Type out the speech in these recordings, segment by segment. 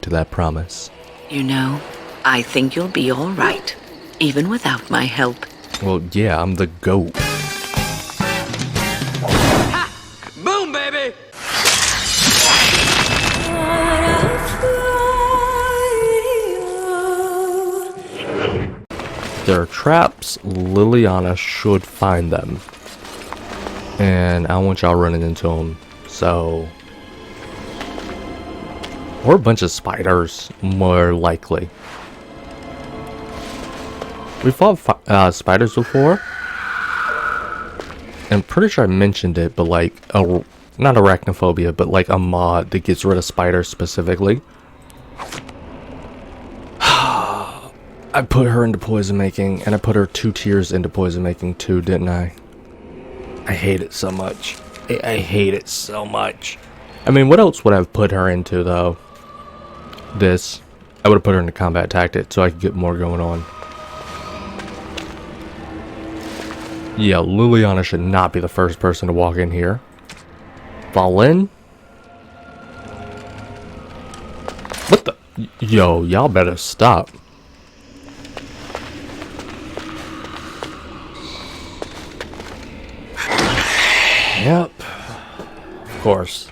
to that promise. You know, I think you'll be all right, even without my help. Well, yeah, I'm the GOAT. Ha! Boom, baby! There are traps. Liliana should find them. And I don't want y'all running into them. So... or a bunch of spiders, more likely. We fought spiders before. I'm pretty sure I mentioned it, but like, not arachnophobia, but like a mod that gets rid of spiders specifically. I put her into poison making, and I put her 2 tiers into poison making too, didn't I? I hate it so much. I hate it so much. I mean, what else would I have put her into, though? This. I would have put her into combat tactics so I could get more going on. Yeah, Liliana should not be the first person to walk in here. Fall in? What the? Yo, y'all better stop. Yep. Of course.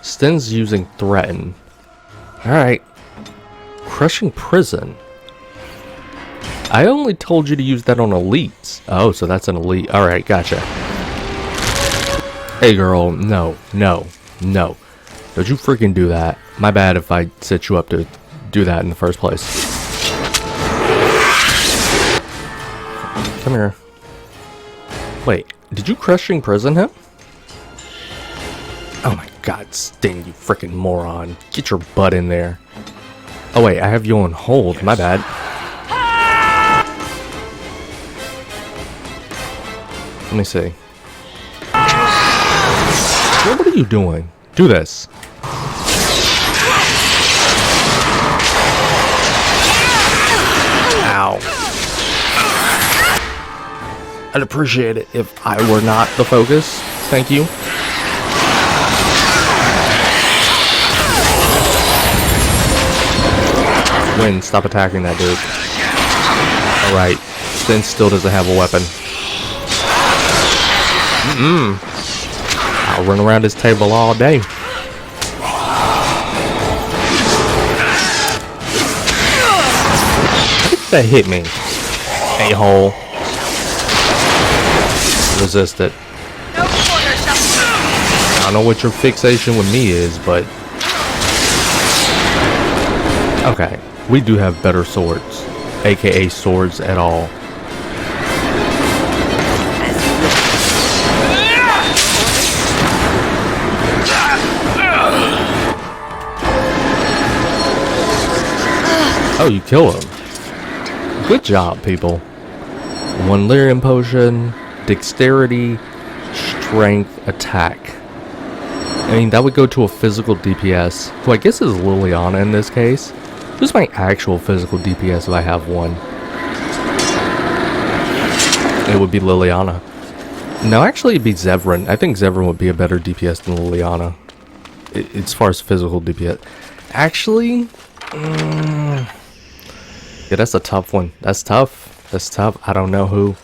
Sten's using threaten. Alright. Crushing prison. I only told you to use that on elites. Oh, so that's an elite. Alright, gotcha. Hey girl, no. Don't you freaking do that. My bad if I set you up to do that in the first place. Come here. Wait, did you crushing prison him? Oh my god, Sten, you freaking moron. Get your butt in there. Oh wait, I have you on hold. My bad. Let me see. What are you doing? Do this. Ow. I'd appreciate it if I were not the focus. Thank you. Win, stop attacking that dude. Alright. Sten still doesn't have a weapon. I'll run around this table all day. That hit me. A-hole. Resist it. I don't know what your fixation with me is, but... okay. We do have better swords. AKA swords at all. Oh, you kill him. Good job, people. 1 lyrium potion, dexterity, strength, attack. I mean, that would go to a physical DPS, who I guess is Liliana in this case. Who's my actual physical DPS if I have one? It would be Liliana. No, actually it'd be Zevran. I think Zevran would be a better DPS than Liliana. As far as physical DPS. Actually... yeah, that's a tough one. That's tough. That's tough. I don't know who.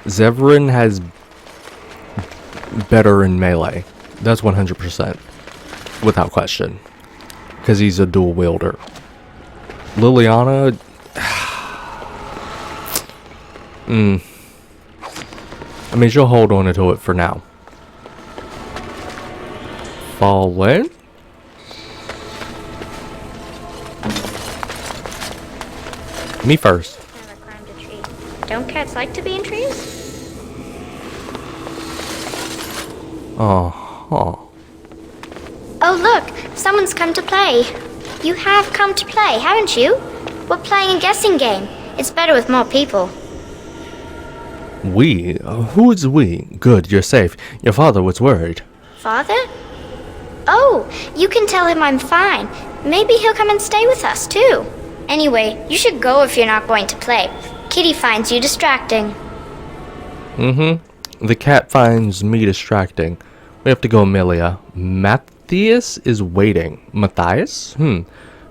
Zevran has better in melee. That's 100%. Without question. Because he's a dual wielder. Liliana... I mean, she'll hold on to it for now. Fallen? Me first. Never climbed a tree. Don't cats like to be in trees? Oh. Oh look, someone's come to play. You have come to play, haven't you? We're playing a guessing game. It's better with more people. We? Who is we? Good, you're safe. Your father was worried. Father? Oh, you can tell him I'm fine. Maybe he'll come and stay with us too. Anyway, you should go if you're not going to play. Kitty finds you distracting. The cat finds me distracting. We have to go, Amelia. Matthias is waiting. Matthias?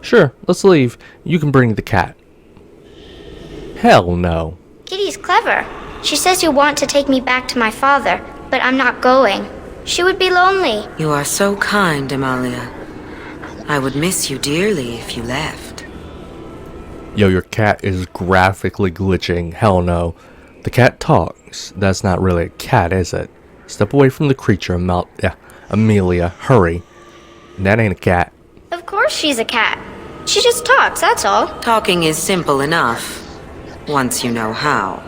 Sure, let's leave. You can bring the cat. Hell no. Kitty's clever. She says you want to take me back to my father, but I'm not going. She would be lonely. You are so kind, Amalia. I would miss you dearly if you left. Yo, your cat is graphically glitching. Hell no. The cat talks. That's not really a cat, is it? Step away from the creature, Amelia. Hurry. That ain't a cat. Of course she's a cat. She just talks, that's all. Talking is simple enough, once you know how.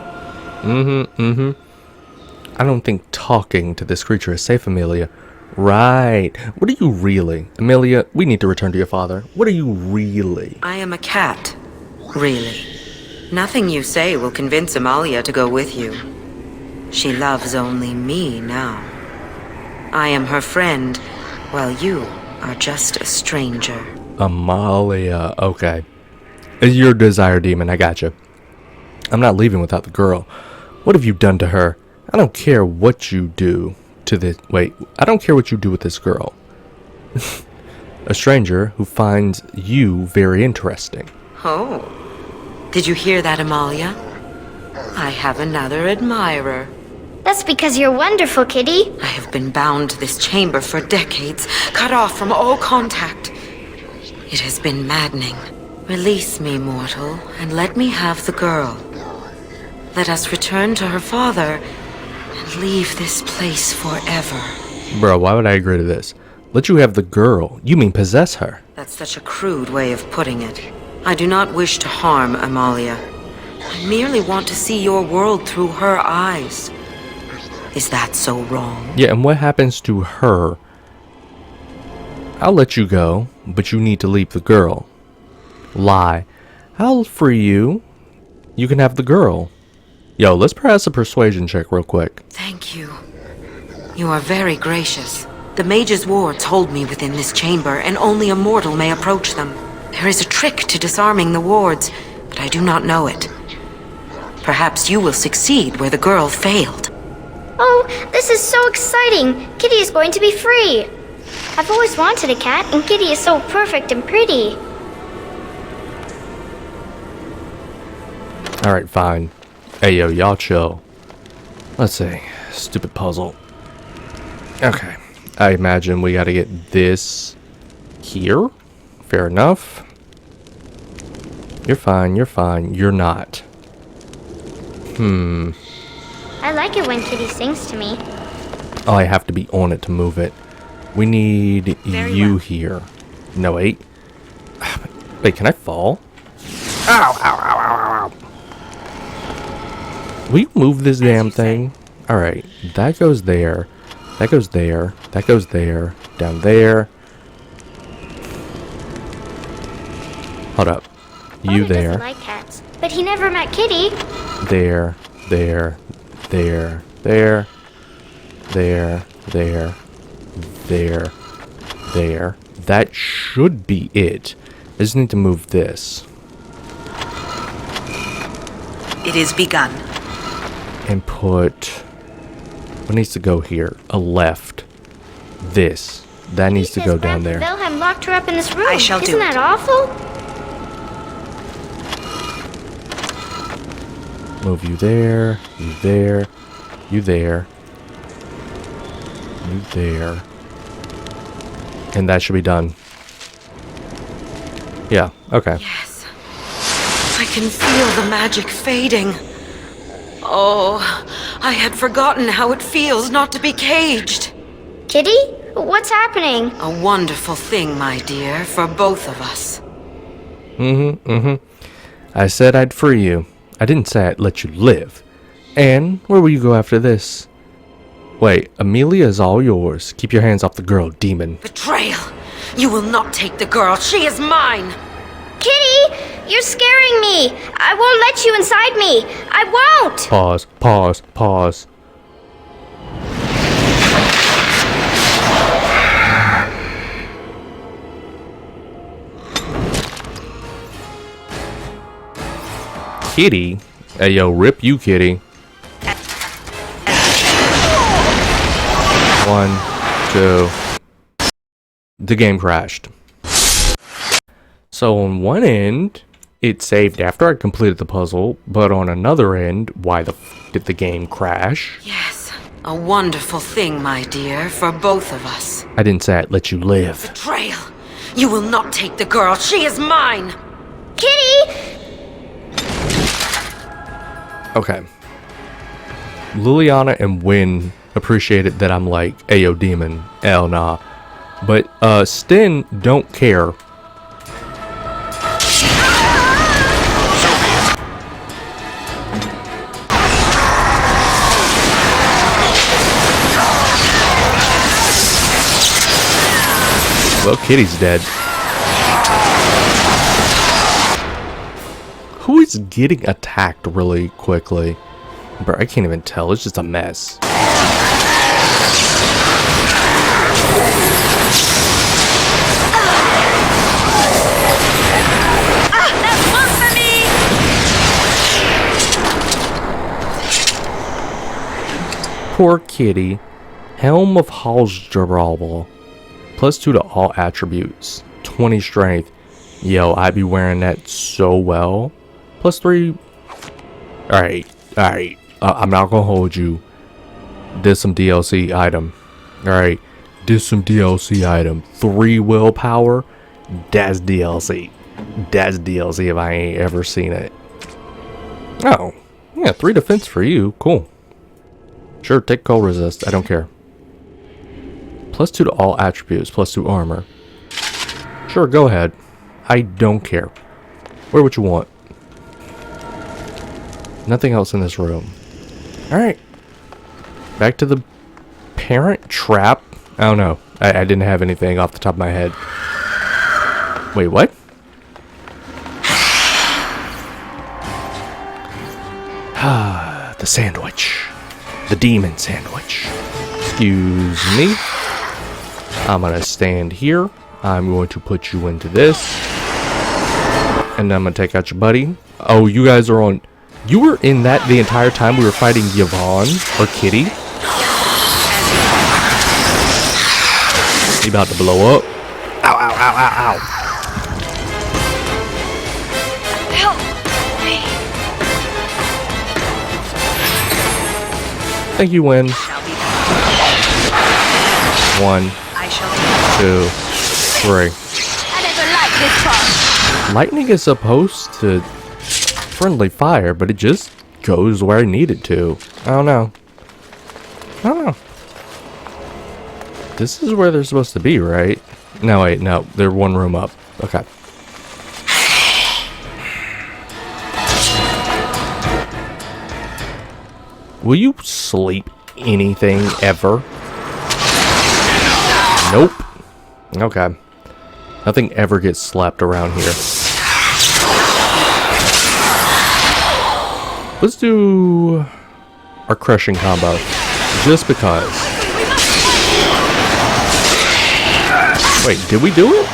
I don't think talking to this creature is safe, Amelia. Right. What are you really? Amelia, we need to return to your father. What are you really? I am a cat, really. Nothing you say will convince Amalia to go with you. She loves only me now. I am her friend, while you are just a stranger. Amalia, okay. You're a desire demon, I gotcha. I'm not leaving without the girl. What have you done to her? I don't care what you do to this. Wait, I don't care what you do with this girl. A stranger who finds you very interesting. Oh, did you hear that, Amalia? I have another admirer. That's because you're wonderful, Kitty. I have been bound to this chamber for decades, cut off from all contact. It has been maddening. Release me, mortal, and let me have the girl. Let us return to her father and leave this place forever. Bro, why would I agree to this? Let you have the girl. You mean possess her? That's such a crude way of putting it. I do not wish to harm Amalia. I merely want to see your world through her eyes. Is that so wrong? Yeah, and what happens to her? I'll let you go, but you need to leave the girl. Lie. I'll free you. You can have the girl. Yo, let's press a persuasion check real quick. Thank you. You are very gracious. The mage's wards hold me within this chamber, and only a mortal may approach them. There is a trick to disarming the wards, but I do not know it. Perhaps you will succeed where the girl failed. Oh, this is so exciting. Kitty is going to be free. I've always wanted a cat, and Kitty is so perfect and pretty. Alright, fine. Hey, yo, y'all chill. Let's see. Stupid puzzle. Okay. I imagine we gotta get this here. Fair enough. You're fine, you're fine. You're not. I like it when Kitty sings to me. Oh, I have to be on it to move it. We need you here. No, wait. Wait, can I fall? Ow, ow, ow, ow, ow. Will you move this damn thing? Alright, that goes there. That goes there. That goes there. Down there. Hold up. You Father there. doesn't like cats, but he never met Kitty. There. There. There. There. There. There. There. There. That should be it. I just need to move this. It is begun. And put... what needs to go here? A left. This. That needs to go down there. Wilhelm locked her up in this room. I shall do Isn't that awful? Move you there. You there. You there. You there. And that should be done. Yeah, okay. Yes. I can feel the magic fading. Oh, I had forgotten how it feels not to be caged. Kitty? What's happening? A wonderful thing, my dear, for both of us. I said I'd free you. I didn't say I'd let you live. And where will you go after this? Wait, Amelia is all yours. Keep your hands off the girl, demon. Betrayal! You will not take the girl. She is mine! Kitty! You're scaring me! I won't let you inside me! I won't! Pause, pause, pause. Kitty? Hey, yo, rip you, Kitty. 1, 2. The game crashed. So on one end, it saved after I completed the puzzle, but on another end, why the f did the game crash? Yes, a wonderful thing, my dear, for both of us. I didn't say I'd let you live. Betrayal! You will not take the girl. She is mine! Kitty! Okay. Liliana and Wynn appreciated that I'm like, Ayo demon, hell nah. But Sten don't care. Well, Kitty's dead. Who is getting attacked really quickly? Bro, I can't even tell. It's just a mess. That's one for me! Poor Kitty. Helm of Halsdrabal. +2 to all attributes. 20 strength. Yo, I'd be wearing that so well. +3. Alright. I'm not gonna hold you. Did some DLC item. Alright. Did some DLC item. 3 willpower. That's DLC. That's DLC if I ain't ever seen it. Oh. Yeah, 3 defense for you. Cool. Sure, take cold resist. I don't care. +2 to all attributes. +2 armor. Sure, go ahead. I don't care. Where would you want? Nothing else in this room. Alright. Back to the parent trap. I don't know. I didn't have anything off the top of my head. Wait, what? The sandwich. The demon sandwich. Excuse me. I'm gonna stand here. I'm going to put you into this. And then I'm gonna take out your buddy. Oh, you guys are on... You were in that the entire time we were fighting Yvonne or Kitty? You about to blow up? Ow, ow, ow, ow, ow. Help me. Thank you, Wynn. 1, 2, 3. I never liked this part. Lightning is supposed to friendly fire, but it just goes where I need it to. I don't know. This is where they're supposed to be, right? No, wait, no. They're one room up. Okay. Will you sleep anything ever? Nope. Okay. Nothing ever gets slapped around here. Let's do our crushing combo. Just because. Wait, did we do it?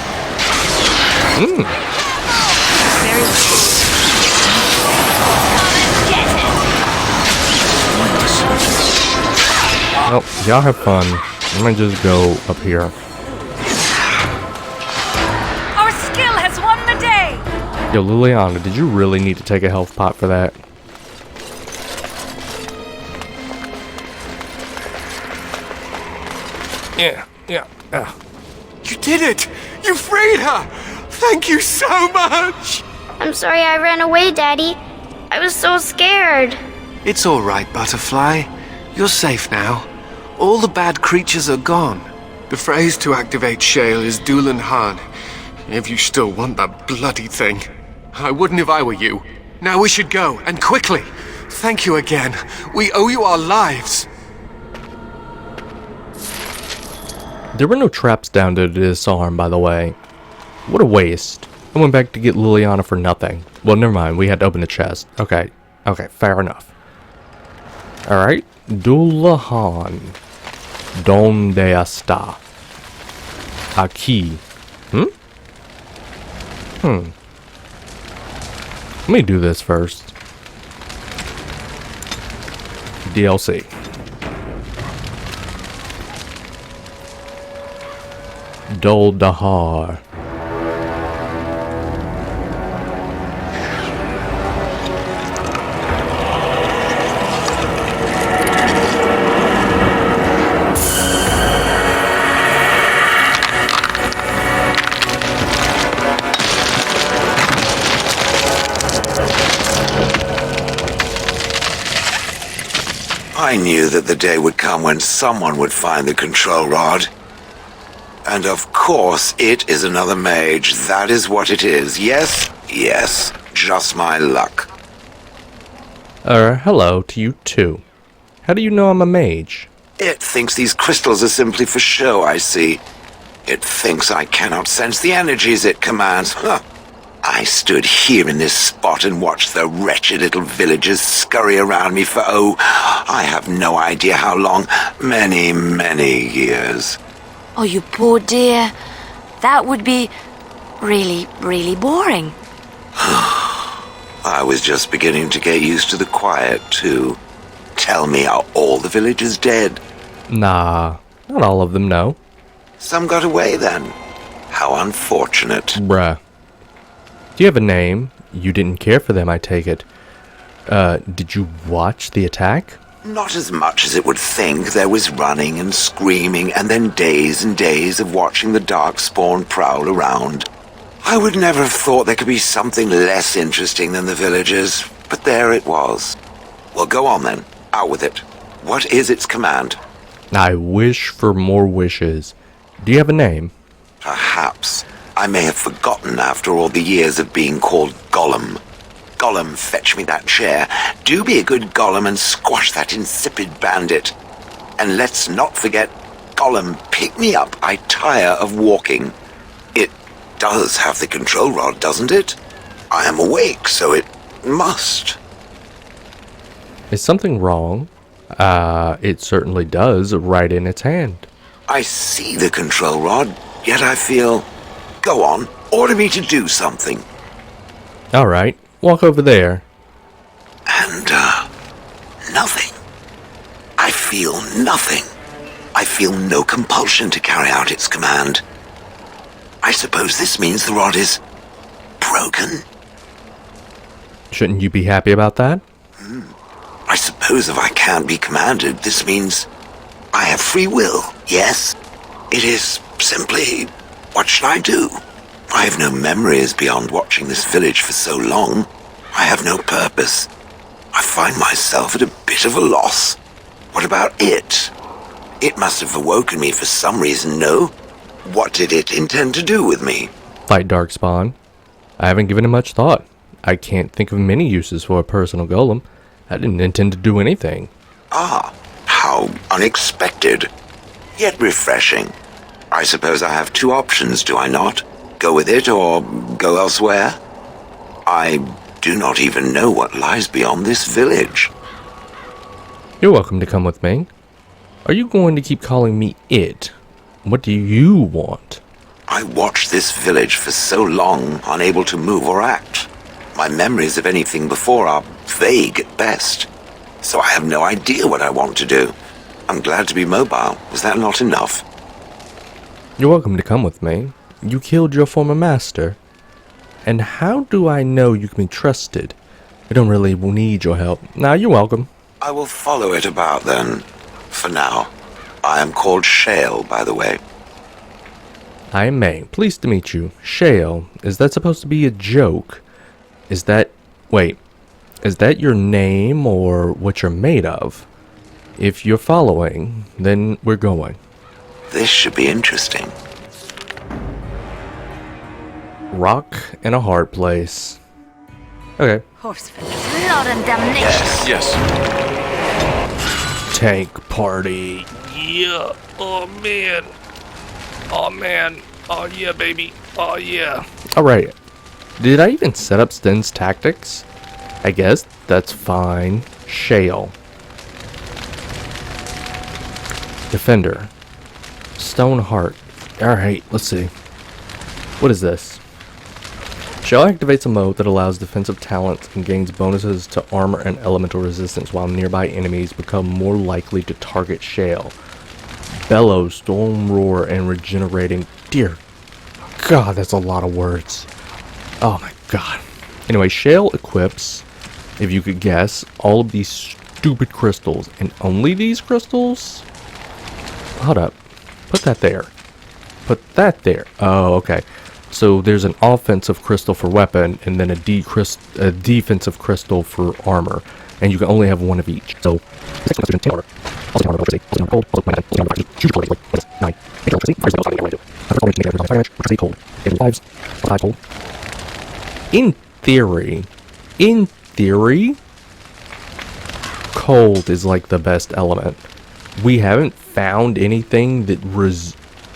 Well, y'all have fun. I'm gonna just go up here. Our skill has won the day! Yo, Liliana, did you really need to take a health pot for that? Yeah. You did it! You freed her! Thank you so much! I'm sorry I ran away, Daddy. I was so scared. It's all right, Butterfly. You're safe now. All the bad creatures are gone. The phrase to activate Shale is Doolan Han. If you still want that bloody thing. I wouldn't if I were you. Now we should go, and quickly. Thank you again. We owe you our lives. There were no traps down to disarm, by the way. What a waste. I went back to get Liliana for nothing. Well, never mind. We had to open the chest. Okay, fair enough. Alright. Dulahan. Donde está? Aquí. Let me do this first. DLC. Dol Dahar. I knew that the day would come when someone would find the control rod. And of course, it is another mage. That is what it is. Yes, yes, just my luck. Hello to you too. How do you know I'm a mage? It thinks these crystals are simply for show, I see. It thinks I cannot sense the energies it commands. Huh. I stood here in this spot and watched the wretched little villagers scurry around me for, I have no idea how long. Many, many years. Oh, you poor dear. That would be really, really boring. I was just beginning to get used to the quiet, too. Tell me, are all the villagers dead? Nah, not all of them, no. Some got away, then. How unfortunate. Bruh. Do you have a name? You didn't care for them, I take it. Did you watch the attack? Not as much as it would think. There was running and screaming, and then days and days of watching the darkspawn prowl around. I would never have thought there could be something less interesting than the villagers, but there it was. Well, go on then. Out with it. What is its command? I wish for more wishes. Do you have a name? Perhaps. I may have forgotten after all the years of being called Gollum. Gollum, fetch me that chair. Do be a good Gollum and squash that insipid bandit. And let's not forget, Gollum, pick me up. I tire of walking. It does have the control rod, doesn't it? I am awake, so it must. Is something wrong? It certainly does, right in its hand. I see the control rod, yet I feel... Go on, order me to do something. Alright, walk over there. And, nothing. I feel nothing. I feel no compulsion to carry out its command. I suppose this means the rod is... broken? Shouldn't you be happy about that? I suppose if I can't be commanded, this means I have free will, yes? It is simply... What should I do? I have no memories beyond watching this village for so long. I have no purpose. I find myself at a bit of a loss. What about it? It must have awoken me for some reason, no? What did it intend to do with me? Fight Darkspawn. I haven't given it much thought. I can't think of many uses for a personal golem. I didn't intend to do anything. Ah, how unexpected. Yet refreshing. I suppose I have two options, do I not? Go with it or go elsewhere? I do not even know what lies beyond this village. You're welcome to come with me. Are you going to keep calling me it? What do you want? I watched this village for so long, unable to move or act. My memories of anything before are vague at best. So I have no idea what I want to do. I'm glad to be mobile. Was that not enough? You're welcome to come with me. You killed your former master. And how do I know you can be trusted? I don't really need your help. Nah, you're welcome. I will follow it about then. For now. I am called Shale, by the way. I am May. Pleased to meet you. Shale, is that supposed to be a joke? Is that... Wait. Is that your name or what you're made of? If you're following, then we're going. This should be interesting. Rock in a hard place. Okay. Horseful blood and damnation. Yes. Tank party. Yeah. Oh man. Oh man. Oh yeah, baby. Oh yeah. Alright. Did I even set up Sten's tactics? I guess that's fine. Shale. Defender. Stone Heart. Alright, let's see. What is this? Shale activates a mode that allows defensive talents and gains bonuses to armor and elemental resistance while nearby enemies become more likely to target Shale. Bellow, Storm Roar, and Regenerating dear God, that's a lot of words. Oh my God. Anyway, Shale equips, if you could guess, all of these stupid crystals. And only these crystals? Hold up. Put that there. Put that there. Oh, okay. So there's an offensive crystal for weapon, and then a defensive crystal for armor. And you can only have one of each. So, in theory, cold is like the best element. We haven't found anything that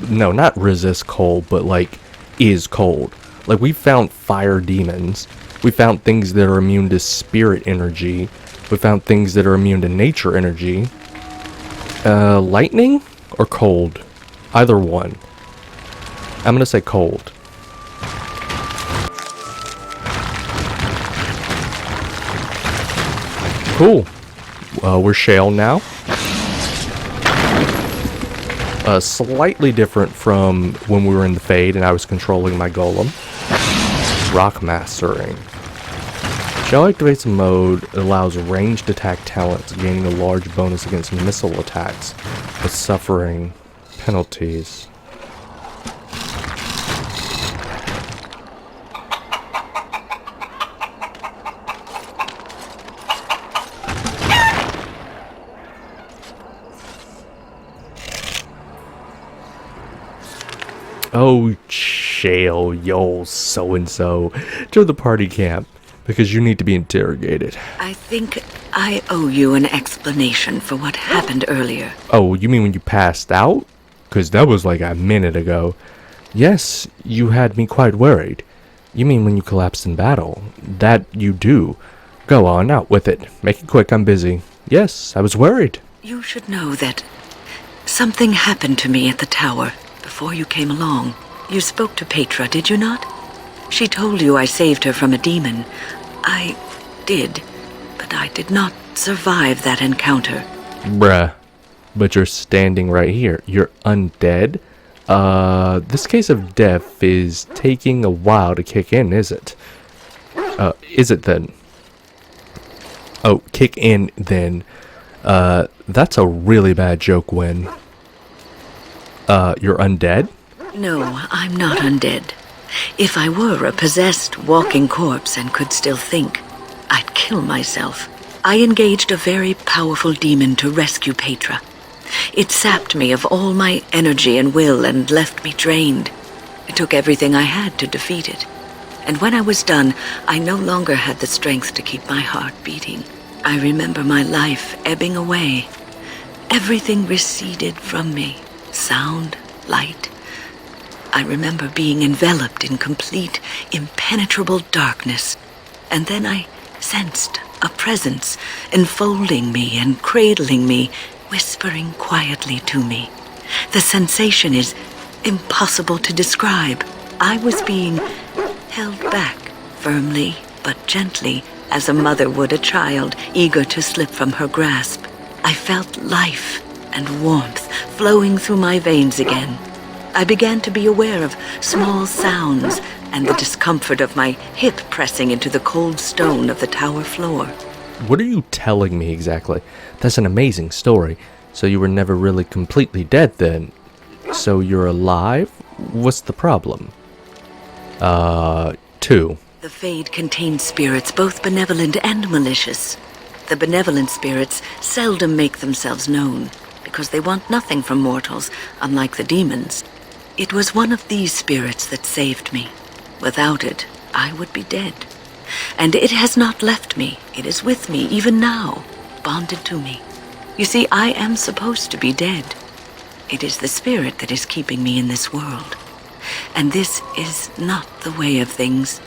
not resist cold, but like is cold. Like we found fire demons. We found things that are immune to spirit energy. We found things that are immune to nature energy. Lightning or cold? Either one. I'm gonna say cold. Cool. We're Shale now. Slightly different from when we were in the Fade and I was controlling my golem. Rock Mastering. Shale activates a mode that allows ranged attack talents, gaining a large bonus against missile attacks, but suffering penalties. Oh, Shale, yo, so-and-so, to the party camp, because you need to be interrogated. I think I owe you an explanation for what happened earlier. Oh, you mean when you passed out? Because that was like a minute ago. Yes, you had me quite worried. You mean when you collapsed in battle? That you do. Go on, out with it. Make it quick, I'm busy. Yes, I was worried. You should know that something happened to me at the tower before you came along. You spoke to Petra, did you not? She told you I saved her from a demon. I did, but I did not survive that encounter. Bruh. But you're standing right here. You're undead? This case of death is taking a while to kick in, is it? Is it then? Oh, kick in then. That's a really bad joke, Win. You're undead? No, I'm not undead. If I were a possessed walking corpse and could still think, I'd kill myself. I engaged a very powerful demon to rescue Petra. It sapped me of all my energy and will and left me drained. It took everything I had to defeat it. And when I was done, I no longer had the strength to keep my heart beating. I remember my life ebbing away. Everything receded from me. Sound, light. I remember being enveloped in complete, impenetrable darkness. And then I sensed a presence enfolding me and cradling me, whispering quietly to me. The sensation is impossible to describe. I was being held back, firmly but gently, as a mother would a child, eager to slip from her grasp. I felt life and warmth flowing through my veins again. I began to be aware of small sounds and the discomfort of my hip pressing into the cold stone of the tower floor. What are you telling me exactly? That's an amazing story. So you were never really completely dead then? So you're alive? What's the problem? 2. The Fade contains spirits both benevolent and malicious. The benevolent spirits seldom make themselves known, because they want nothing from mortals, unlike the demons. It was one of these spirits that saved me. Without it, I would be dead. And it has not left me. It is with me even now, bonded to me. You see, I am supposed to be dead. It is the spirit that is keeping me in this world. And this is not the way of things.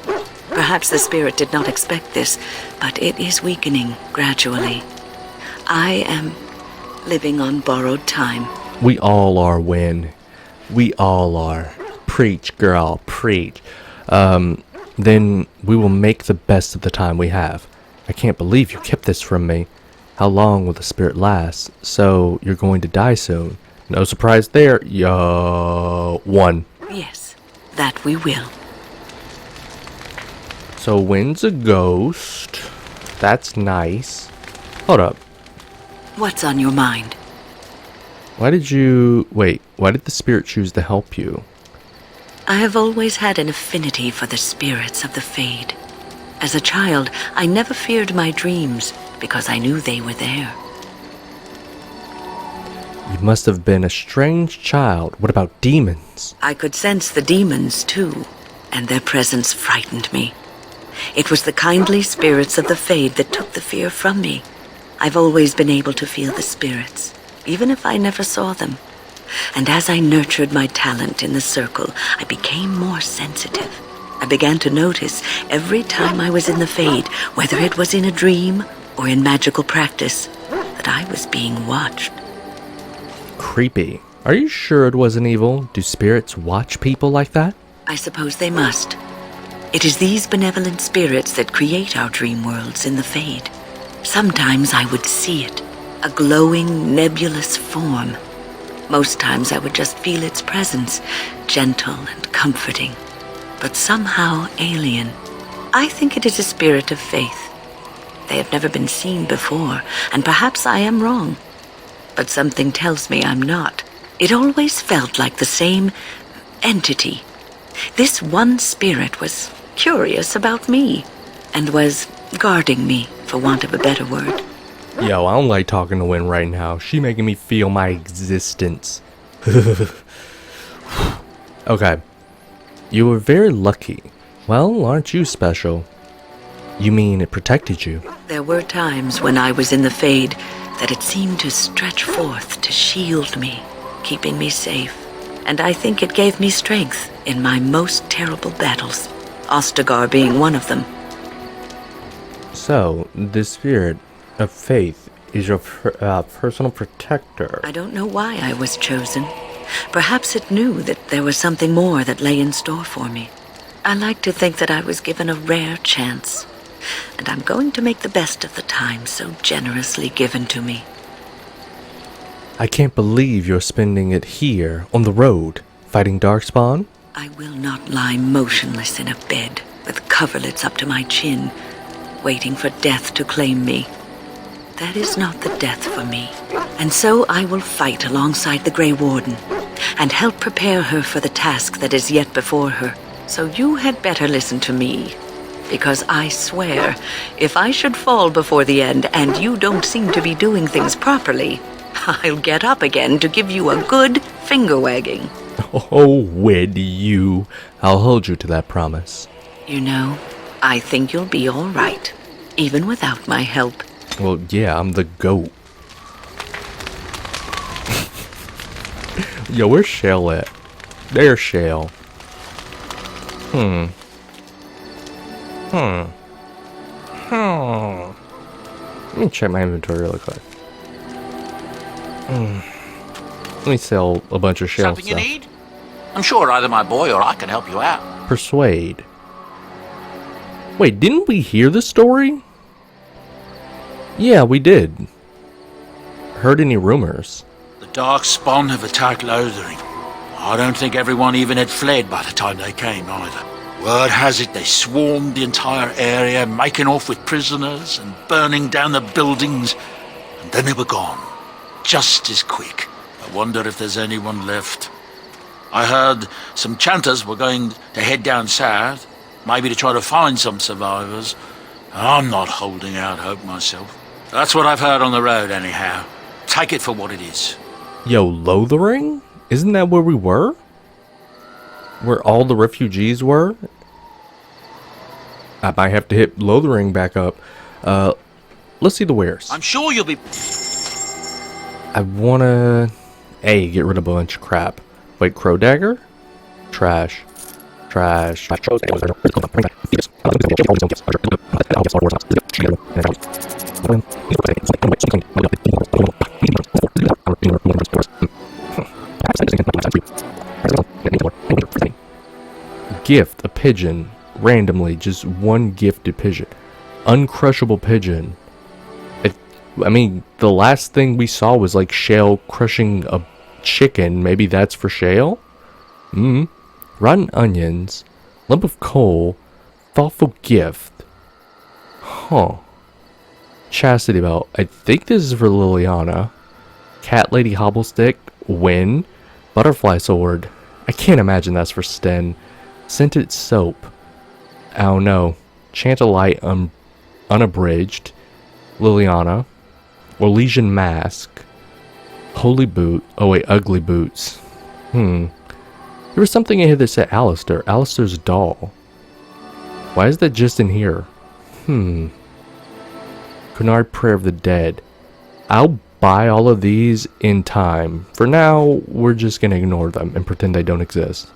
Perhaps the spirit did not expect this, but it is weakening gradually. I am living on borrowed time. We all are, Win. We all are. Preach, girl, preach. Then we will make the best of the time we have. I can't believe you kept this from me. How long will the spirit last? So, you're going to die soon. No surprise there. 1. Yes, that we will. So Wynn's a ghost. That's nice. Hold up. What's on your mind? Why did the spirit choose to help you? I have always had an affinity for the spirits of the Fade. As a child, I never feared my dreams because I knew they were there. You must have been a strange child. What about demons? I could sense the demons, too, and their presence frightened me. It was the kindly spirits of the Fade that took the fear from me. I've always been able to feel the spirits, even if I never saw them. And as I nurtured my talent in the circle, I became more sensitive. I began to notice every time I was in the Fade, whether it was in a dream or in magical practice, that I was being watched. Creepy. Are you sure it wasn't evil? Do spirits watch people like that? I suppose they must. It is these benevolent spirits that create our dream worlds in the Fade. Sometimes I would see it, a glowing, nebulous form. Most times I would just feel its presence, gentle and comforting, but somehow alien. I think it is a spirit of faith. They have never been seen before, and perhaps I am wrong. But something tells me I'm not. It always felt like the same entity. This one spirit was curious about me, and was guarding me, for want of a better word. Yo, I don't like talking to Wynn right now. She making me feel my existence. Okay. You were very lucky. Well, aren't you special? You mean it protected you? There were times when I was in the Fade that it seemed to stretch forth to shield me, keeping me safe. And I think it gave me strength in my most terrible battles, Ostagar being one of them. So, this spirit of faith is your personal protector. I don't know why I was chosen. Perhaps it knew that there was something more that lay in store for me. I like to think that I was given a rare chance, and I'm going to make the best of the time so generously given to me. I can't believe you're spending it here, on the road, fighting Darkspawn. I will not lie motionless in a bed, with coverlets up to my chin, waiting for death to claim me. That is not the death for me. And so I will fight alongside the Grey Warden, and help prepare her for the task that is yet before her. So you had better listen to me, because I swear, if I should fall before the end and you don't seem to be doing things properly, I'll get up again to give you a good finger wagging. Oh, Wed, you. I'll hold you to that promise. You know, I think you'll be all right, even without my help. Well, yeah, I'm the goat. Yo, where's Shale at? There's Shale. Let me check my inventory really quick. Let me sell a bunch of Shale Something stuff. you need? I'm sure either my boy or I can help you out. Persuade. Wait, didn't we hear the story? Yeah, we did. Heard any rumors? The Dark Spawn have attacked Lothering. I don't think everyone even had fled by the time they came either. Word has it they swarmed the entire area, making off with prisoners and burning down the buildings, and then they were gone. Just as quick. I wonder if there's anyone left. I heard some chanters were going to head down south, maybe to try to find some survivors. I'm not holding out hope myself. That's what I've heard on the road anyhow. Take it for what it is. Yo, Lothering? Isn't that where we were? Where all the refugees were? I might have to hit Lothering back up. Let's see the wares. I'm sure you'll be... I wanna... A, get rid of a bunch of crap. Wait, Crow Dagger? Trash. Trash. Gift a pigeon. Randomly, just one gifted pigeon. Uncrushable pigeon. I mean, the last thing we saw was like Shale crushing a chicken. Maybe that's for Shale? rotten onions, lump of coal, thoughtful gift. Huh. Chastity belt. I think this is for Liliana. Cat lady hobblestick. Win. Butterfly sword. I can't imagine that's for Sten. Scented soap. Oh no. Chant a light unabridged. Liliana. Orlesian mask. Holy boot. Oh wait, ugly boots. There was something in here that said Alistair. Alistair's doll. Why is that just in here? Cunard Prayer of the Dead. I'll buy all of these in time. For now, we're just gonna ignore them and pretend they don't exist.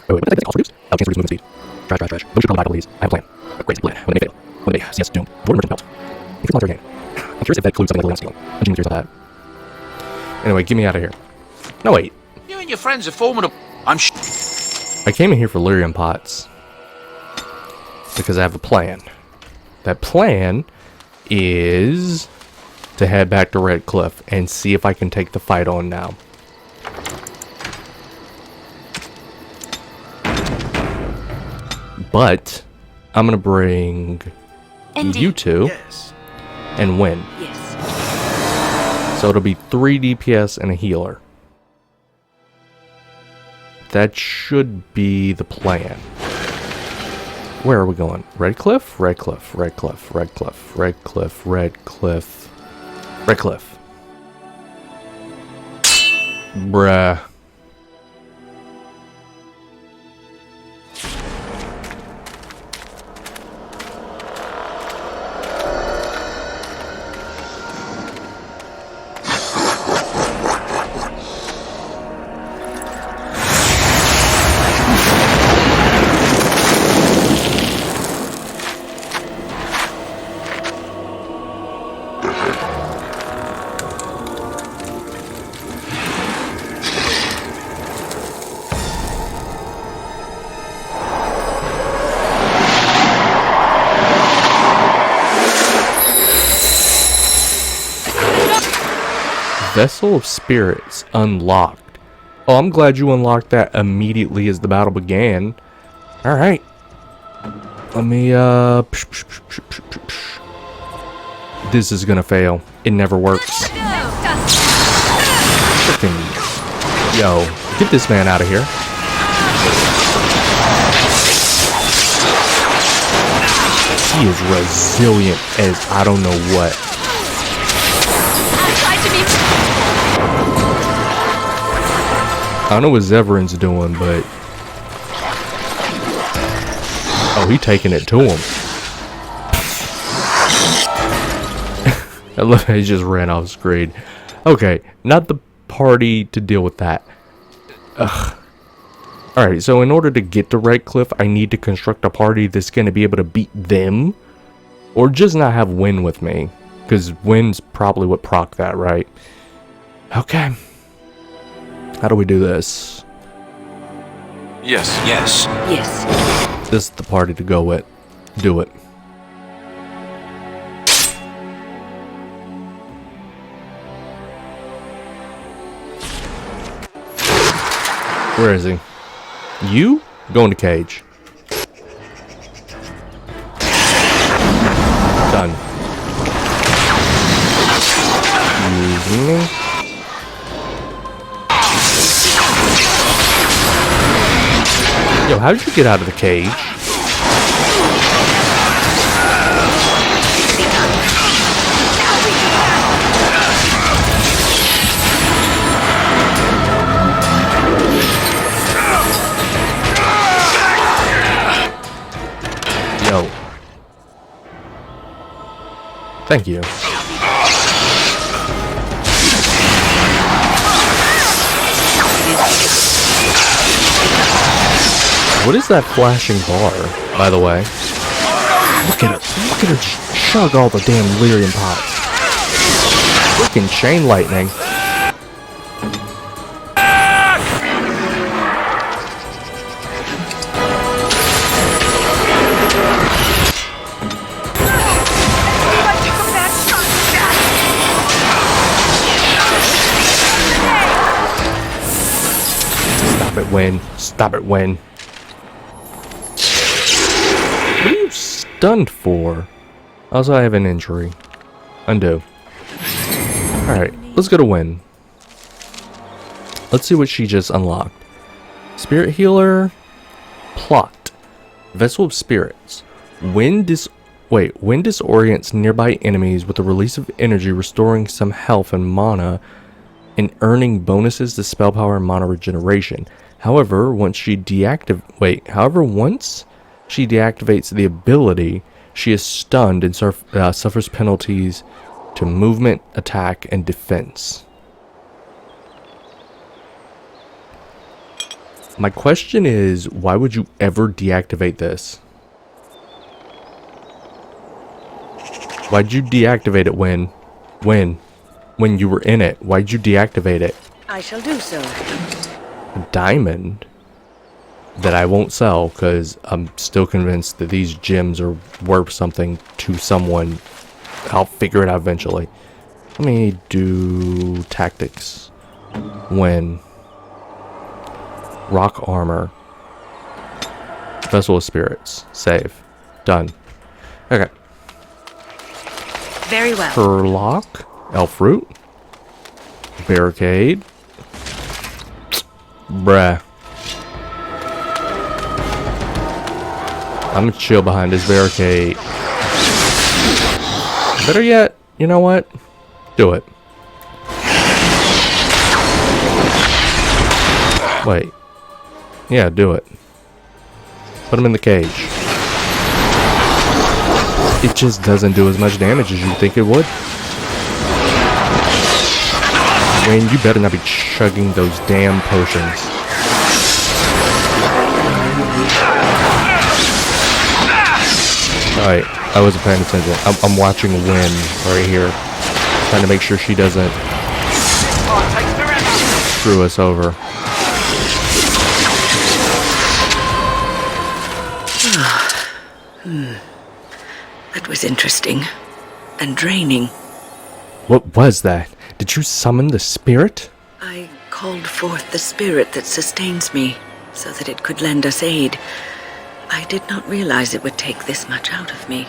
Oh, wait, what did I say? Also reduce? I'll cancel reduce movement speed. Trash. No should buy these. I have a plan. A crazy plan. When they fail. When they yes, doom. Void merchant belt. If you're game. I'm curious if that includes something like stealing. I'm genuinely curious about that. Anyway, get me out of here. No, wait. You and your friends are formidable. I came in here for lyrium pots. Because I have a plan. That plan is to head back to Red Cliff and see if I can take the fight on now. But I'm gonna bring you two and win. Yes. So it'll be 3 DPS and a healer. That should be the plan. Where are we going? Red Cliff? Red Cliff. Red Cliff. Red Cliff. Red Cliff. Red Cliff. Red Cliff. Bruh. Vessel of Spirits unlocked. Oh, I'm glad you unlocked that immediately as the battle began. Alright. Let me, This is gonna fail. It never works. Freaking... Yo, get this man out of here. He is resilient as I don't know what. I don't know what Zeverin's doing, but... Oh, he taking it to him. I love how he just ran off screen. Okay, not the party to deal with that. Ugh. Alright, so in order to get to Red Cliff, I need to construct a party that's going to be able to beat them. Or just not have Win with me. Because Win's probably what proc that, right? Okay. How do we do this? Yes. Yes. This is the party to go with. Do it. Where is he? You? Go in the cage. Done. Using me. Yo, how did you get out of the cage? Yo. Thank you. What is that flashing bar, by the way? Look at her. Look at her just chug all the damn lyrium pots. Freaking chain lightning. Stop Stop it, Win. Stop it, Win. What are you stunned for? Also, I have an injury. Undo. Alright, let's go to Win. Let's see what she just unlocked. Spirit Healer. Plot. Vessel of Spirits. Wind disorients nearby enemies with the release of energy, restoring some health and mana, and earning bonuses to spell power and mana regeneration. However, once she deactivates the ability, she is stunned and suffers penalties to movement, attack, and defense. My question is, why would you ever deactivate this? Why'd you deactivate it when you were in it? Why'd you deactivate it? I shall do so. A diamond that I won't sell because I'm still convinced that these gems are worth something to someone. I'll figure it out eventually. Let me do tactics. When rock armor, vessel of spirits, save, done. Okay. Very well. Herlock, elf root, barricade. Bruh. I'm gonna chill behind this barricade. Better yet, you know what? Do it. Wait. Yeah, do it. Put him in the cage. It just doesn't do as much damage as you think it would. Wayne, you better not be chugging those damn potions. Alright, I wasn't paying attention. I'm watching Win right here. Trying to make sure she doesn't screw us over. That was interesting. And draining. What was that? Did you summon the spirit? I called forth the spirit that sustains me, so that it could lend us aid. I did not realize it would take this much out of me.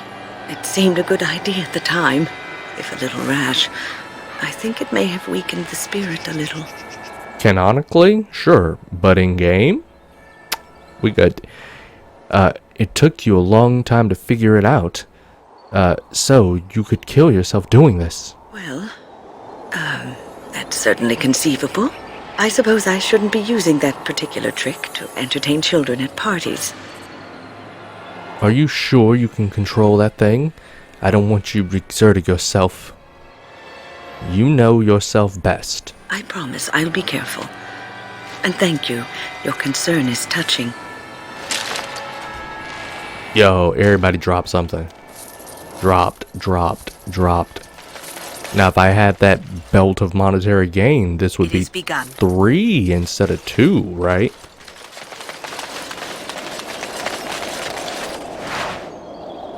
It seemed a good idea at the time, if a little rash. I think it may have weakened the spirit a little. Canonically, sure, but in game, we good. It took you a long time to figure it out. So you could kill yourself doing this. Well, that's certainly conceivable. I suppose I shouldn't be using that particular trick to entertain children at parties. Are you sure you can control that thing? I don't want you exerting yourself. You know yourself best. I promise I'll be careful. And thank you. Your concern is touching. Yo, everybody drop something. Dropped. Now, if I had that belt of monetary gain, this would be 3 instead of 2, right?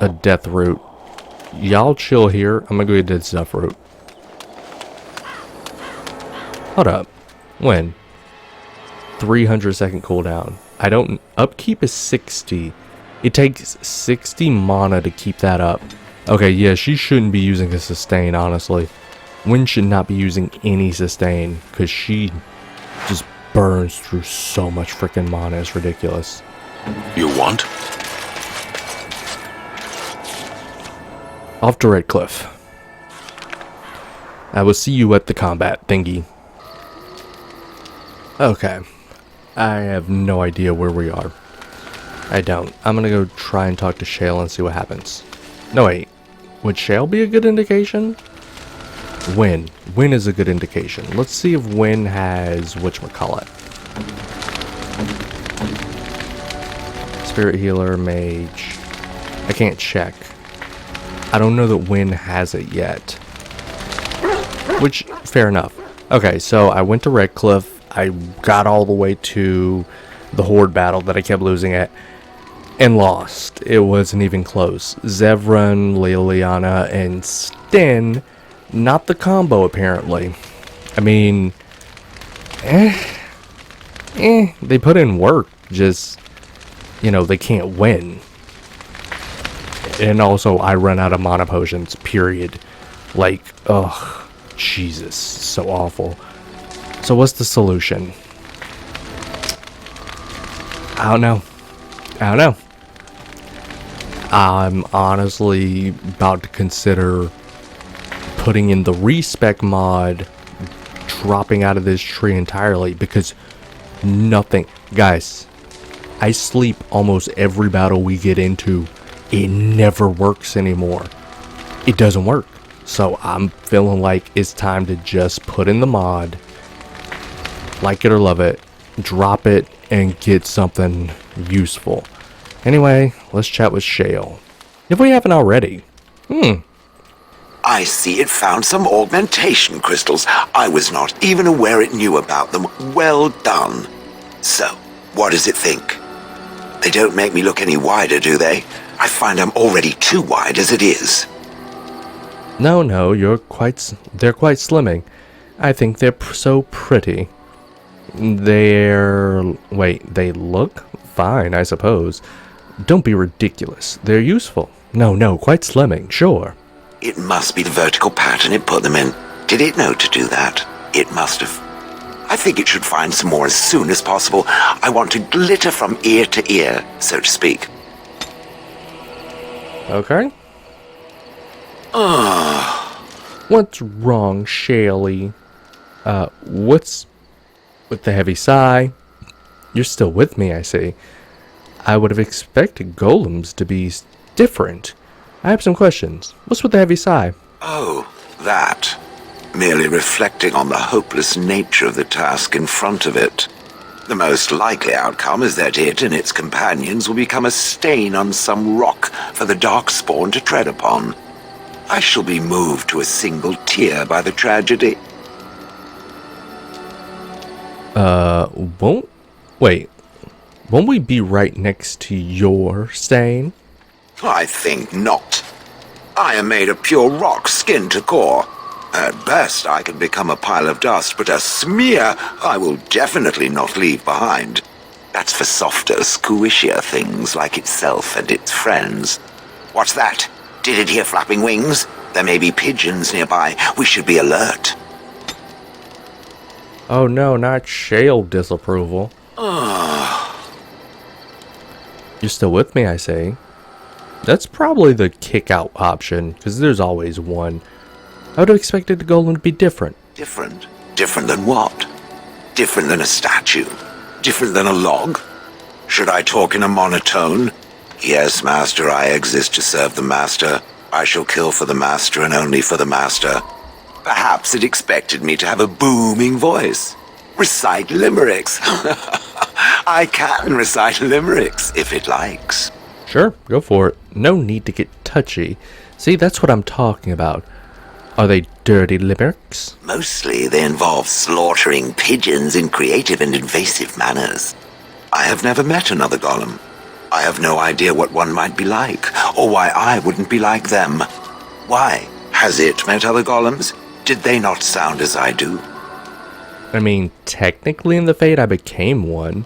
A death root. Y'all chill here. I'm gonna go get this death root. Hold up. When? 300-second cooldown. I don't... Upkeep is 60. It takes 60 mana to keep that up. Okay, yeah, she shouldn't be using a sustain, honestly. Wynn should not be using any sustain, because she just burns through so much freaking mana. It's ridiculous. You want? Off to Red Cliff. I will see you at the combat thingy. Okay. I have no idea where we are. I don't. I'm gonna go try and talk to Shale and see what happens. No, wait. Would Shale be a good indication? Win. Win is a good indication. Let's see if Win has whatchamacallit. Spirit Healer, Mage. I can't check. I don't know that Win has it yet. Which, fair enough. Okay, so I went to Red Cliff. I got all the way to the Horde battle that I kept losing at. And lost. It wasn't even close. Zevran, Liliana, and Sten. Not the combo, apparently. I mean... they put in work, just, they can't win. And also, I run out of mana potions, period. Like, ugh, Jesus, so awful. So what's the solution? I don't know. I'm honestly about to consider putting in the respec mod, dropping out of this tree entirely, because nothing, guys, I sleep almost every battle we get into. It never works anymore. It doesn't work. So I'm feeling like it's time to just put in the mod, like it or love it, drop it, and get something useful. Anyway, let's chat with Shale, if we haven't already. I see it found some augmentation crystals. I was not even aware it knew about them. Well done. So, what does it think? They don't make me look any wider, do they? I find I'm already too wide as it is. No, they're quite slimming. I think they're so pretty. Wait, they look fine, I suppose. Don't be ridiculous. They're useful. No, quite slimming, sure. It must be the vertical pattern it put them in. Did it know to do that? It must have. I think it should find some more as soon as possible. I want to glitter from ear to ear, so to speak. Okay. What's wrong, Shaley? What's with the heavy sigh? You're still with me, I see. I would have expected golems to be different. I have some questions. What's with the heavy sigh? Oh, that. Merely reflecting on the hopeless nature of the task in front of it. The most likely outcome is that it and its companions will become a stain on some rock for the Darkspawn to tread upon. I shall be moved to a single tear by the tragedy. Won't we be right next to your stain? I think not. I am made of pure rock, skin to core. At best, I can become a pile of dust, but a smear I will definitely not leave behind. That's for softer, squishier things like itself and its friends. What's that? Did it hear flapping wings? There may be pigeons nearby. We should be alert. Oh no, not Shale disapproval. You're still with me, I say. That's probably the kick out option, because there's always one. I would have expected the golem to be different. Different? Different than what? Different than a statue? Different than a log? Should I talk in a monotone? Yes, master, I exist to serve the master. I shall kill for the master and only for the master. Perhaps it expected me to have a booming voice. Recite limericks. I can recite limericks if it likes. Sure, go for it. No need to get touchy. See, that's what I'm talking about. Are they dirty limericks? Mostly they involve slaughtering pigeons in creative and invasive manners. I have never met another golem. I have no idea what one might be like, or why I wouldn't be like them. Why? Has it met other golems? Did they not sound as I do? I mean, technically in the Fate I became one.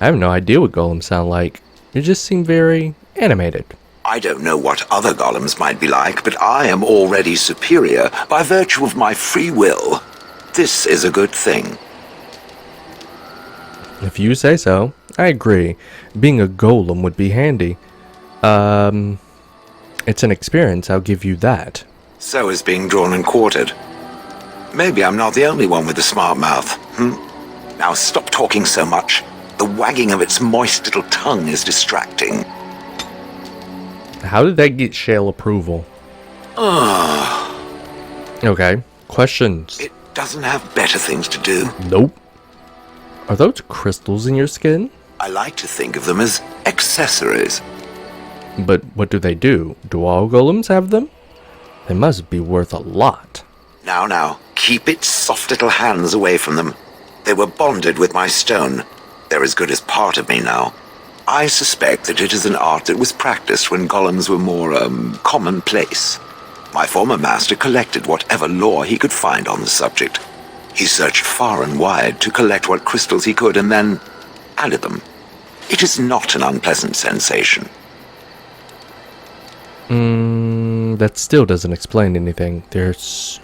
I have no idea what golems sound like. You just seem very animated. I don't know what other golems might be like, but I am already superior by virtue of my free will. This is a good thing. If you say so, I agree. Being a golem would be handy. It's an experience, I'll give you that. So is being drawn and quartered. Maybe I'm not the only one with a smart mouth, Now stop talking so much. The wagging of its moist little tongue is distracting. How did that get Shale approval? Okay, questions. It doesn't have better things to do. Nope. Are those crystals in your skin? I like to think of them as accessories. But what do they do? Do all golems have them? They must be worth a lot. Now, keep its soft little hands away from them. They were bonded with my stone. They're as good as part of me now. I suspect that it is an art that was practiced when golems were more, commonplace. My former master collected whatever lore he could find on the subject. He searched far and wide to collect what crystals he could and then added them. It is not an unpleasant sensation. That still doesn't explain anything.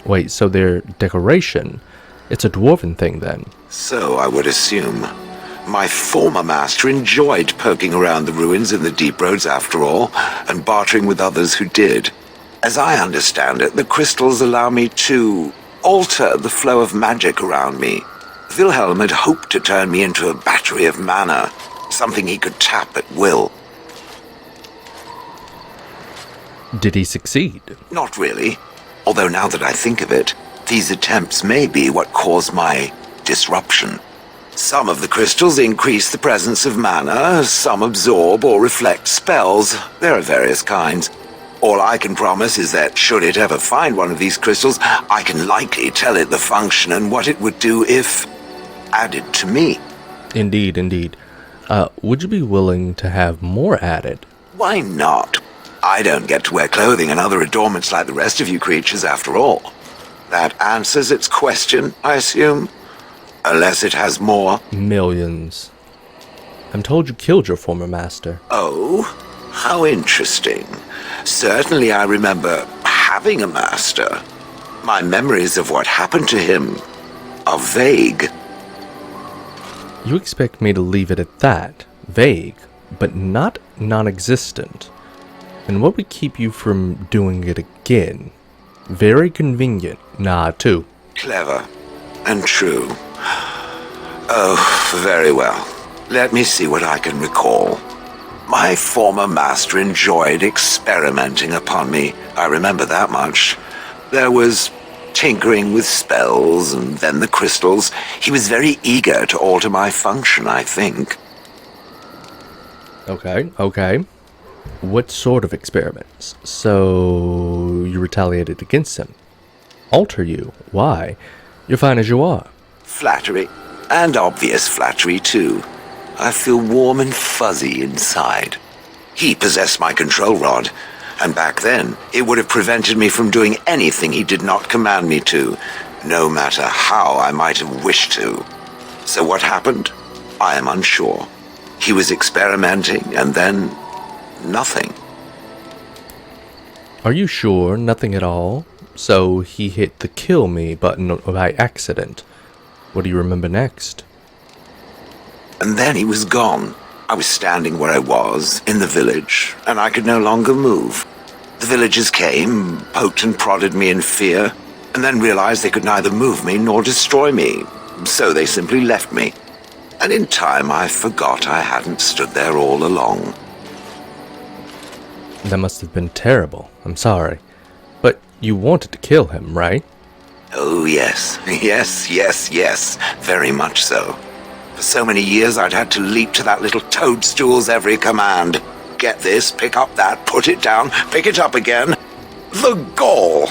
Wait, so their decoration, it's a dwarven thing then? So I would assume. My former master enjoyed poking around the ruins in the deep roads after all, and bartering with others who did. As I understand it, the crystals allow me to alter the flow of magic around me. Wilhelm had hoped to turn me into a battery of mana, something he could tap at will. Did he succeed? Not really. Although now that I think of it, these attempts may be what caused my disruption. Some of the crystals increase the presence of mana, some absorb or reflect spells. There are various kinds. All I can promise is that should it ever find one of these crystals, I can likely tell it the function and what it would do if added to me. Indeed, indeed. Would you be willing to have more added? Why not? I don't get to wear clothing and other adornments like the rest of you creatures after all. That answers its question, I assume? Unless it has more. Millions. I'm told you killed your former master. Oh, how interesting. Certainly I remember having a master. My memories of what happened to him are vague. You expect me to leave it at that? Vague, but not non-existent. And what would keep you from doing it again? Very convenient. Nah, too. Clever. And true. Oh, very well. Let me see what I can recall. My former master enjoyed experimenting upon me. I remember that much. There was tinkering with spells and then the crystals. He was very eager to alter my function, I think. Okay. What sort of experiments? So, you retaliated against him? Alter you? Why? You're fine as you are. Flattery. And obvious flattery, too. I feel warm and fuzzy inside. He possessed my control rod, and back then, it would have prevented me from doing anything he did not command me to, no matter how I might have wished to. So what happened? I am unsure. He was experimenting, and then nothing. Are you sure? Nothing at all? So he hit the kill me button by accident. What do you remember next? And then he was gone. I was standing where I was, in the village, and I could no longer move. The villagers came, poked and prodded me in fear, and then realized they could neither move me nor destroy me. So they simply left me. And in time I forgot I hadn't stood there all along. That must have been terrible. I'm sorry. But you wanted to kill him, right? Oh, yes. Yes. Very much so. For so many years I'd had to leap to that little toadstool's every command. Get this, pick up that, put it down, pick it up again. The gall!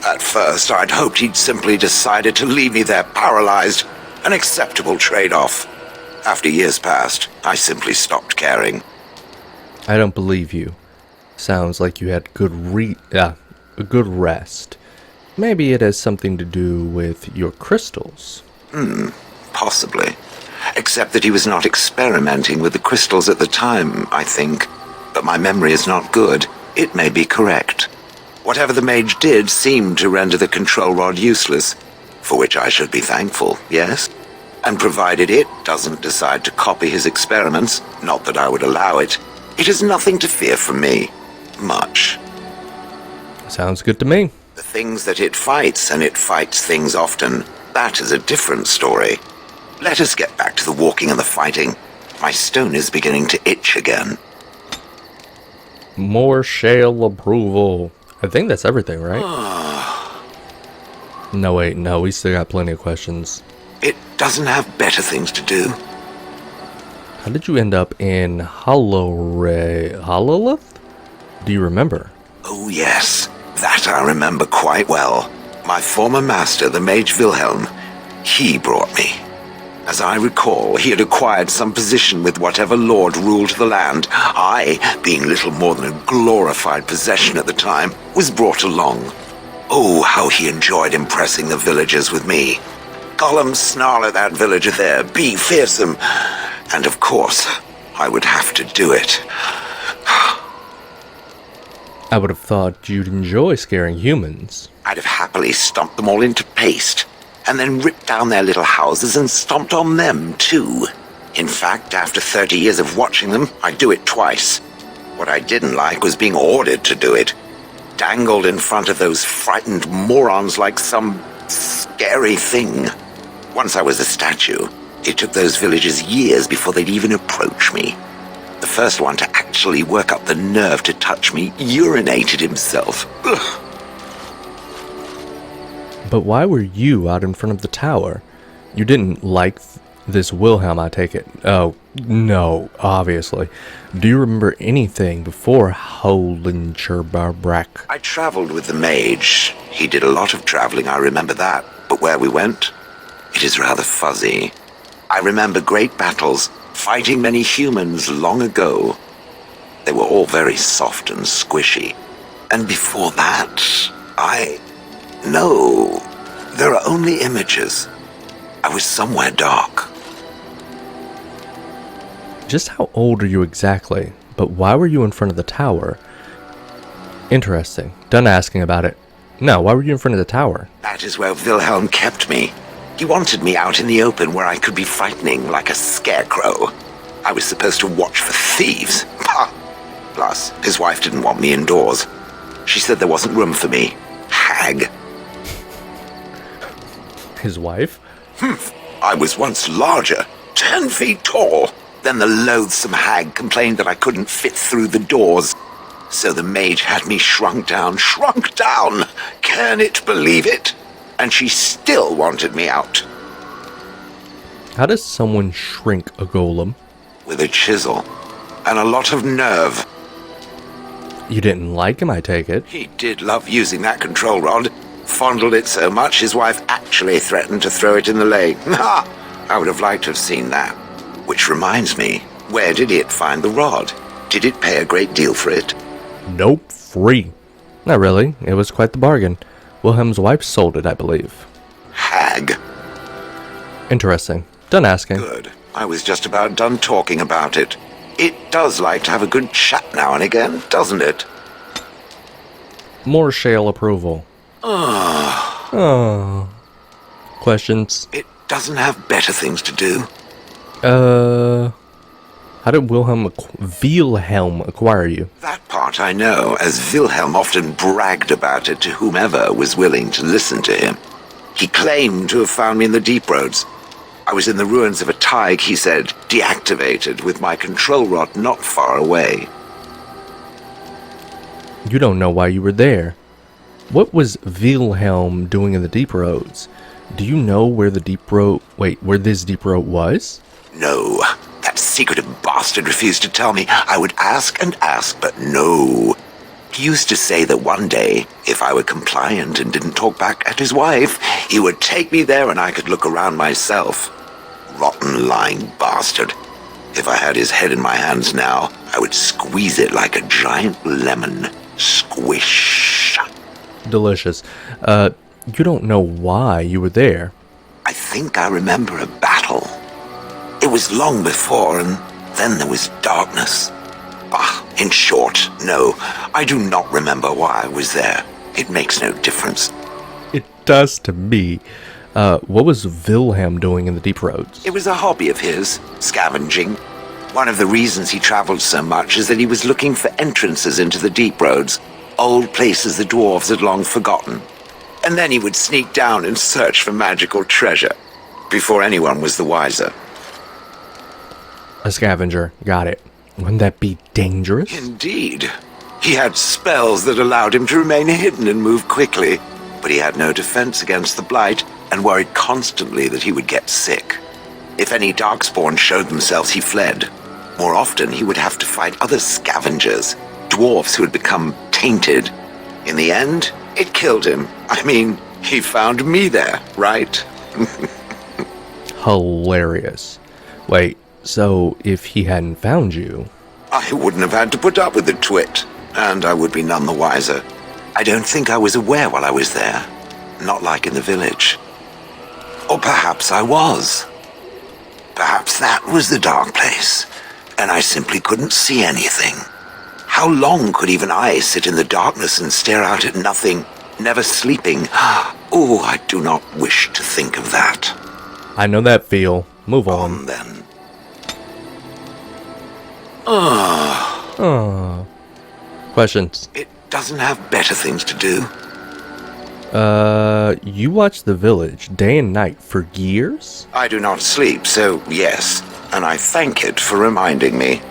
At first I'd hoped he'd simply decided to leave me there paralyzed. An acceptable trade-off. After years passed, I simply stopped caring. I don't believe you. Sounds like you had a good rest. Maybe it has something to do with your crystals. Possibly. Except that he was not experimenting with the crystals at the time, I think. But my memory is not good. It may be correct. Whatever the mage did seemed to render the control rod useless, for which I should be thankful, yes? And provided it doesn't decide to copy his experiments, not that I would allow it, it has nothing to fear from me. Much. Sounds good to me. The things that it fights, and it fights things often, that is a different story. Let us get back to the walking and the fighting. My stone is beginning to itch again. More Shale approval. I think that's everything, right? No, wait, no, we still got plenty of questions. It doesn't have better things to do. How did you end up in Hololith? Do you remember? Oh yes, that I remember quite well. My former master, the mage Wilhelm, he brought me. As I recall, he had acquired some position with whatever lord ruled the land. I, being little more than a glorified possession at the time, was brought along. Oh, how he enjoyed impressing the villagers with me. Gollum snarl at that villager there, be fearsome. And of course, I would have to do it. I would have thought you'd enjoy scaring humans. I'd have happily stomped them all into paste, and then ripped down their little houses and stomped on them, too. In fact, after 30 years of watching them, I'd do it twice. What I didn't like was being ordered to do it. Dangled in front of those frightened morons like some scary thing. Once I was a statue, it took those villagers years before they'd even approach me. The first one to actually work up the nerve to touch me urinated himself. Ugh. But why were you out in front of the tower? You didn't like this Wilhelm, I take it. Oh, no, obviously. Do you remember anything before Holencherbarbrack? I traveled with the mage. He did a lot of traveling, I remember that. But where we went, it is rather fuzzy. I remember great battles, fighting many humans long ago. They were all very soft and squishy. And before that, No, there are only images. I was somewhere dark. Just how old are you exactly? But why were you in front of the tower? Interesting. Done asking about it. No, why were you in front of the tower? That is where Wilhelm kept me. He wanted me out in the open where I could be frightening like a scarecrow. I was supposed to watch for thieves. Pah! Plus, his wife didn't want me indoors. She said there wasn't room for me. Hag. His wife? I was once larger, 10 feet tall. Then the loathsome hag complained that I couldn't fit through the doors. So the mage had me shrunk down. Can it believe it? And she still wanted me out. How does someone shrink a golem? With a chisel. And a lot of nerve. You didn't like him, I take it. He did love using that control rod. Fondled it so much, his wife actually threatened to throw it in the lake. Ha! I would have liked to have seen that. Which reminds me, where did it find the rod? Did it pay a great deal for it? Nope, free. Not really. It was quite the bargain. Wilhelm's wife sold it, I believe. Hag. Interesting. Done asking. Good. I was just about done talking about it. It does like to have a good chat now and again, doesn't it? More Shale approval. Oh. Questions? It doesn't have better things to do. How did Wilhelm acquire you? That part I know, as Wilhelm often bragged about it to whomever was willing to listen to him. He claimed to have found me in the deep roads. I was in the ruins of a Tig, he said, deactivated, with my control rod not far away. You don't know why you were there. What was Wilhelm doing in the deep roads? Do you know where the deep road... Wait, where this deep road was? No. That secretive bastard refused to tell me. I would ask and ask, but no. He used to say that one day, if I were compliant and didn't talk back at his wife, he would take me there and I could look around myself. Rotten, lying bastard. If I had his head in my hands now, I would squeeze it like a giant lemon. Squish. Delicious. You don't know why you were there. I think I remember a battle. It was long before, and then there was darkness. In short, no, I do not remember why I was there. It makes no difference. It does to me. What was Wilhelm doing in the deep roads? It was a hobby of his, scavenging. One of the reasons he traveled so much is that he was looking for entrances into the deep roads, old places the dwarves had long forgotten. And then he would sneak down and search for magical treasure, before anyone was the wiser. A scavenger. Got it. Wouldn't that be dangerous? Indeed. He had spells that allowed him to remain hidden and move quickly, but he had no defense against the blight and worried constantly that he would get sick. If any darkspawn showed themselves, he fled. More often, he would have to fight other scavengers, dwarfs who had become tainted. In the end, it killed him. I mean, he found me there, right? Hilarious. Wait, so if he hadn't found you... I wouldn't have had to put up with the twit, and I would be none the wiser. I don't think I was aware while I was there. Not like in the village. Or perhaps I was. Perhaps that was the dark place, and I simply couldn't see anything. How long could even I sit in the darkness and stare out at nothing, never sleeping? Oh, I do not wish to think of that. I know that feel. Move on. Then. Questions? It doesn't have better things to do. You watch The Village day and night for years? I do not sleep, so yes, and I thank it for reminding me.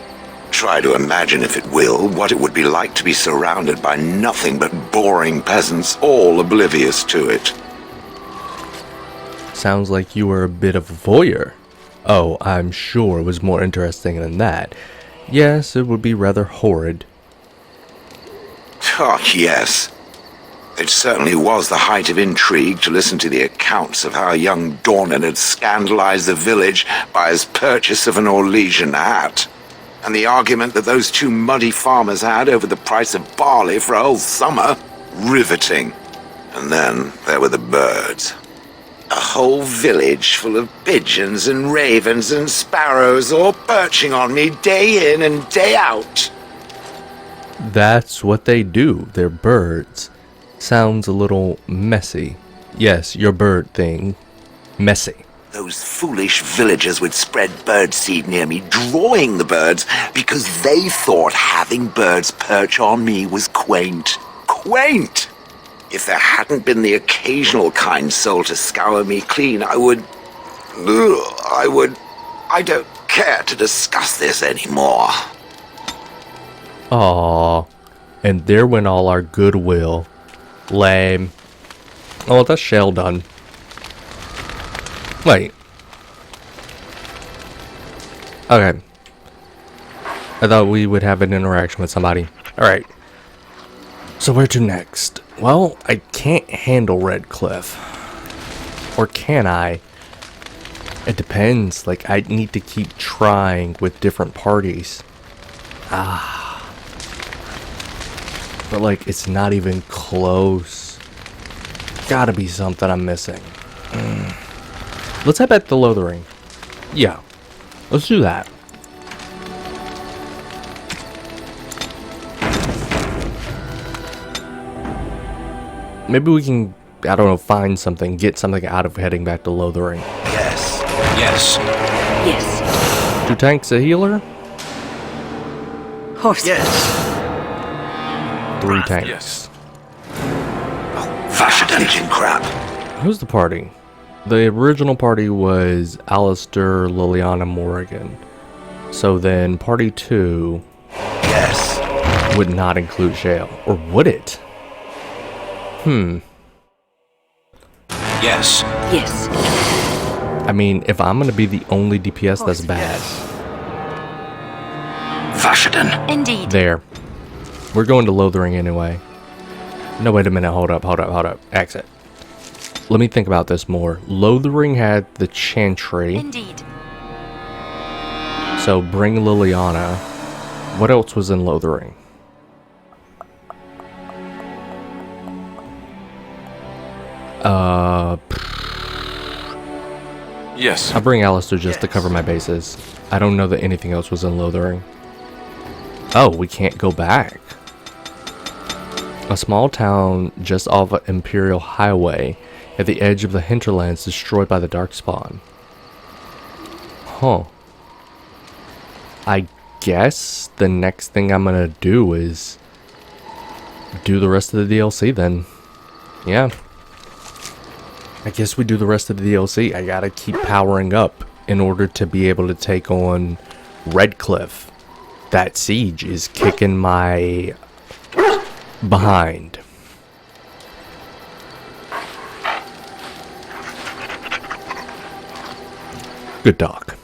Try to imagine, if it will, what it would be like to be surrounded by nothing but boring peasants, all oblivious to it. Sounds like you were a bit of a voyeur. Oh, I'm sure it was more interesting than that. Yes, it would be rather horrid. Oh, yes. It certainly was the height of intrigue to listen to the accounts of how young Dornan had scandalized the village by his purchase of an Orlesian hat, and the argument that those two muddy farmers had over the price of barley for a whole summer. Riveting. And then there were the birds. A whole village full of pigeons and ravens and sparrows all perching on me day in and day out. That's what they do. They're birds. Sounds a little messy. Yes, your bird thing. Messy. Those foolish villagers would spread birdseed near me, drawing the birds, because they thought having birds perch on me was quaint. Quaint! If there hadn't been the occasional kind soul to scour me clean, I don't care to discuss this anymore. Aww. And there went all our goodwill. Lame. Oh, that's Shale done. Wait. Okay. I thought we would have an interaction with somebody. Alright. So where to next? Well, I can't handle Red Cliff. Or can I? It depends. Like, I need to keep trying with different parties. But, like, it's not even close. Gotta be something I'm missing. Let's head back to Lothering. Yeah. Let's do that. Maybe we can, I don't know, find something, get something out of heading back to Lothering. Yes. Yes. Yes. 2 tanks, a healer? Horse. Yes. 3 tanks. Yes. Fashion engine crap. Who's the party? The original party was Alistair, Liliana, Morrigan. So then party 2 Yes. would not include Shale. Or would it? Yes. Yes. I mean, if I'm gonna be the only DPS, that's bad. Fashion. Indeed. There. We're going to Lothering anyway. No, wait a minute. Hold up. Exit. Let me think about this more. Lothering had the Chantry. Indeed. So bring Liliana. What else was in Lothering? Yes. I'll bring Alistair just to cover my bases. I don't know that anything else was in Lothering. Oh, we can't go back. A small town just off an Imperial Highway at the edge of the hinterlands destroyed by the Darkspawn. Huh. I guess the next thing I'm gonna do is do the rest of the DLC then. Yeah. I guess we do the rest of the DLC. I gotta keep powering up in order to be able to take on Red Cliff. That siege is kicking my behind. Good dog.